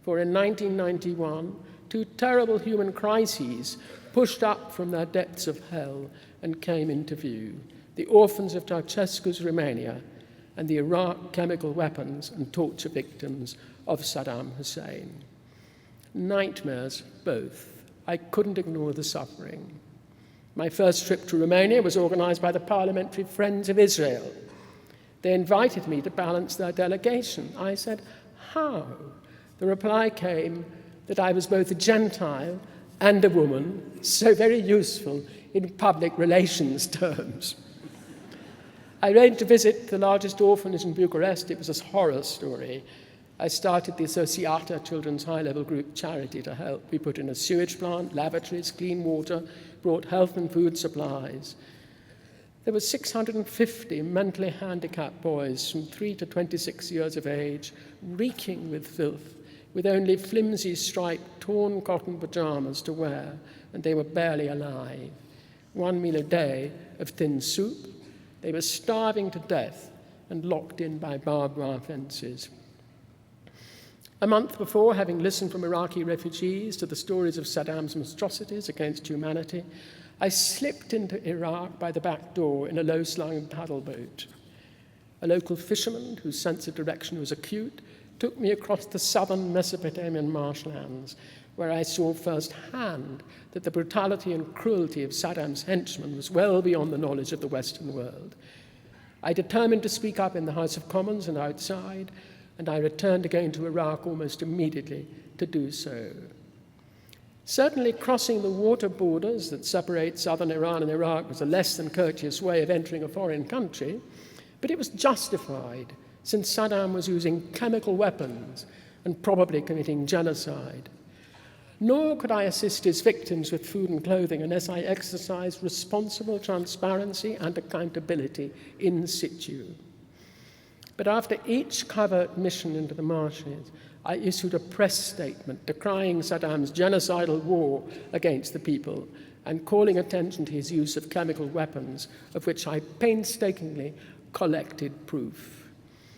For in 1991, two terrible human crises pushed up from their depths of hell and came into view: the orphans of Ceausescu's Romania and the Iraq chemical weapons and torture victims of Saddam Hussein. Nightmares, both. I couldn't ignore the suffering. My first trip to Romania was organized by the Parliamentary Friends of Israel. They invited me to balance their delegation. I said, how? The reply came that I was both a Gentile and a woman, so very useful in public relations terms. I arranged to visit the largest orphanage in Bucharest. It was a horror story. I started the Associata Children's High-Level Group charity to help. We put in a sewage plant, lavatories, clean water, brought health and food supplies. There were 650 mentally handicapped boys from 3 to 26 years of age, reeking with filth, with only flimsy striped, torn cotton pajamas to wear, and they were barely alive. 1 meal a day of thin soup. They were starving to death and locked in by barbed wire fences. A month before, having listened from Iraqi refugees to the stories of Saddam's atrocities against humanity, I slipped into Iraq by the back door in a low-slung paddle boat. A local fisherman, whose sense of direction was acute, took me across the southern Mesopotamian marshlands, where I saw firsthand that the brutality and cruelty of Saddam's henchmen was well beyond the knowledge of the Western world. I determined to speak up in the House of Commons and outside, and I returned again to Iraq almost immediately to do so. Certainly, crossing the water borders that separate southern Iran and Iraq was a less than courteous way of entering a foreign country, but it was justified, since Saddam was using chemical weapons and probably committing genocide. Nor could I assist his victims with food and clothing unless I exercised responsible transparency and accountability in situ. But after each covert mission into the marshes, I issued a press statement decrying Saddam's genocidal war against the people and calling attention to his use of chemical weapons, of which I painstakingly collected proof.